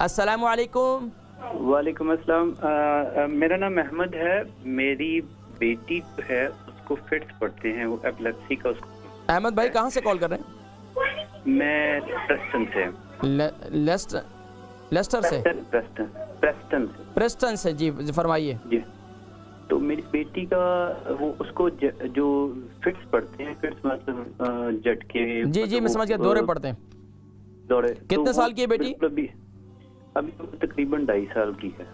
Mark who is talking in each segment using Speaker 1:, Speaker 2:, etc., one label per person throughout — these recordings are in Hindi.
Speaker 1: अस्सलामु अलैकुम।
Speaker 2: वालेकुम अस्सलाम। मेरा नाम अहमद है। मेरी बेटी जो है उसको फिट्स पड़ते हैं, वो एपिलेप्सी का उसको।
Speaker 1: अहमद भाई कहाँ से कॉल कर रहे हैं?
Speaker 2: मैं प्रेस्टन से।
Speaker 1: लेस्टर से? प्रेस्टन से जी, फरमाइए।
Speaker 2: जी, तो मेरी बेटी का वो उसको जो फिट्स पड़ते हैं, फिट्स मतलब झटके।
Speaker 1: जी जी, मैं समझ गया, दौरे पड़ते हैं।
Speaker 2: दौरे।
Speaker 1: कितने साल की है बेटी?
Speaker 2: अभी तकरीबन 2.5 साल की है।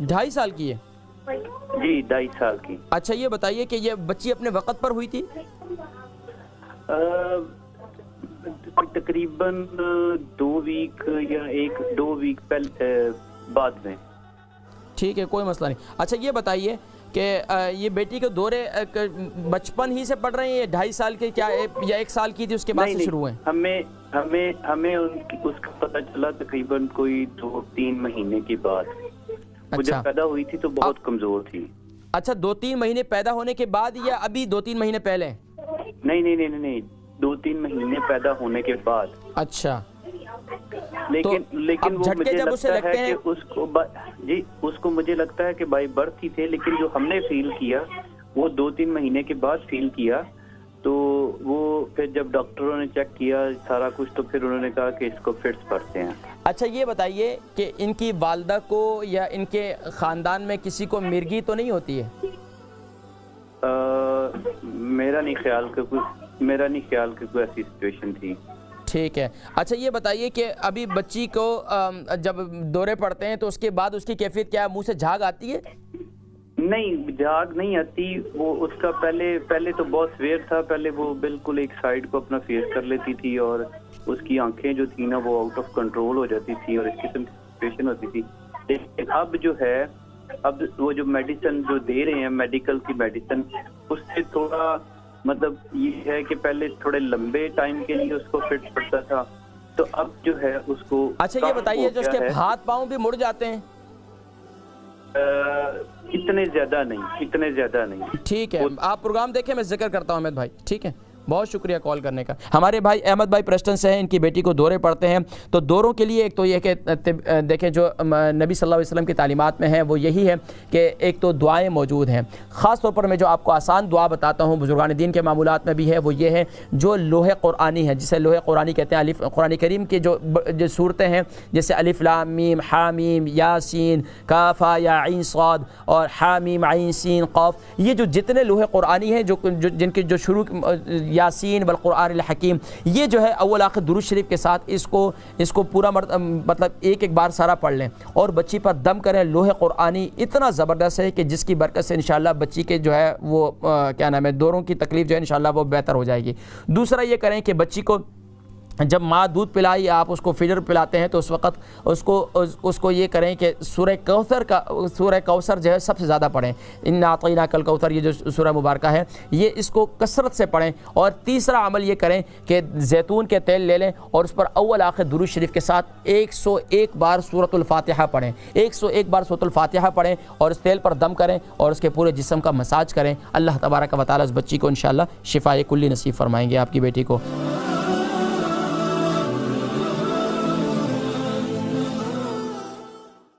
Speaker 1: 2.5 साल की है
Speaker 2: जी, 2.5 साल की।
Speaker 1: अच्छा, ये बताइए कि ये बच्ची अपने वक्त पर हुई थी?
Speaker 2: तकरीबन 2 वीक या 1-2 वीक पहले बाद में।
Speaker 1: ठीक है, कोई मसला नहीं। अच्छा, ये बताइए कि ये बेटी के दौरे बचपन ही से पड़ रहे हैं, ये 2.5 साल के क्या या 1 साल की थी उसके बाद से शुरू हुए?
Speaker 2: हमें उसका पता चला तकरीबन कोई 2-3 महीने के बाद।
Speaker 1: अच्छा।
Speaker 2: वो जब पैदा हुई थी तो बहुत कमजोर थी। अच्छा,
Speaker 1: 2-3 महीने पैदा होने के बाद या अभी 2-3 महीने पहले?
Speaker 2: नहीं, 2-3 महीने पैदा होने के बाद।
Speaker 1: अच्छा,
Speaker 2: लेकिन वो मुझे लगता है कि उसको मुझे लगता है कि बाय बर्थ ही थे, लेकिन जो हमने फील किया वो 2-3 महीने के बाद फील किया। तो वो फिर जब डॉक्टरों ने चेक किया सारा कुछ, तो फिर उन्होंने कहा कि इसको फिट्स पड़ते हैं।
Speaker 1: अच्छा, ये बताइए कि इनकी वालदा को या इनके ख़ानदान में किसी को मिर्गी तो नहीं होती है?
Speaker 2: मेरा नहीं ख्याल कि कोई ऐसी सिचुएशन थी।
Speaker 1: ठीक है। अच्छा, ये बताइए कि अभी बच्ची को जब दौरे पड़ते हैं तो उसके बाद उसकी कैफियत क्या है? मुंह से झाग आती है?
Speaker 2: नहीं, झाग नहीं आती। वो उसका पहले तो बहुत सवेर था। पहले वो बिल्कुल एक साइड को अपना फेस कर लेती थी और उसकी आंखें जो थी ना वो आउट ऑफ कंट्रोल हो जाती थी और इस किस्म की सिचुएशन होती थी। लेकिन अब जो है, अब वो जो मेडिसिन जो दे रहे हैं, मेडिकल की मेडिसिन, उससे थोड़ा मतलब ये है कि पहले थोड़े लंबे टाइम के लिए उसको फिट पड़ता था, तो अब जो है उसको।
Speaker 1: अच्छा, ये बताइए जो उसके हाथ पाँव भी मुड़ जाते हैं?
Speaker 2: इतने ज्यादा नहीं।
Speaker 1: ठीक है, आप प्रोग्राम देखें, मैं जिक्र करता हूँ अहमद भाई। ठीक है, बहुत शुक्रिया कॉल करने का। हमारे भाई अहमद भाई प्रेस्टन से हैं, इनकी बेटी को दौरे पड़ते हैं। तो दौरों के लिए एक तो ये कि देखें जो नबी सल्लल्लाहु अलैहि वसल्लम की तालीमात में है वो यही है कि एक तो दुआएं मौजूद हैं। ख़ास तौर पर मैं जो आपको आसान दुआ बताता हूँ, बुजुर्गान दीन के मामूलात में भी है, वो ये है जो लोहे क़ुरानी है, जिसे लोहे क़ुरानी कहते हैं। अलिफ क़ुरान करीम की जो सूरतें हैं, जैसे अलिफ लाम मीम हामीम यासीन काफ़ा या आइन साद और हामीम आइन सीन क़ाफ, ये जो जितने लोहे क़ुरानी हैं जो जिनके जो शुरू यासीन वल क़ुरआनिल हकीम, ये जो है अव्वल आखिर दुरूद शरीफ के साथ इसको पूरा मतलब एक बार सारा पढ़ लें और बच्ची पर दम करें। लोहे क़ुरआनी इतना ज़बरदस्त है कि जिसकी बरकत से इंशाअल्लाह बच्ची के जो है वो क्या नाम है, दौरों की तकलीफ़ जो है इंशाअल्लाह वो बेहतर हो जाएगी। दूसरा ये करें कि बच्ची को जब माँ दूध पिलाई या आप उसको फीडर पिलाते हैं तो उस वक़्त उसको ये करें कि सूरह कौसर जो है सबसे ज़्यादा पढ़ें। इन्ना अतैना कल कौसर, ये जो सूरह मुबारका है, ये इसको कसरत से पढ़ें। और तीसरा अमल ये करें कि जैतून के तेल ले लें और उस पर अव्वल आखिर दुरूद शरीफ के साथ 101 बार सूरतुल फातिहा पढ़ें। 101 बार सूरतुल फातिहा पढ़ें और उस तेल पर दम करें और उसके पूरे जिस्म का मसाज करें। अल्लाह तबारक व तआला उस बच्ची को इंशाअल्लाह शिफाए कुल्ली नसीब फरमाएंगे आपकी बेटी को।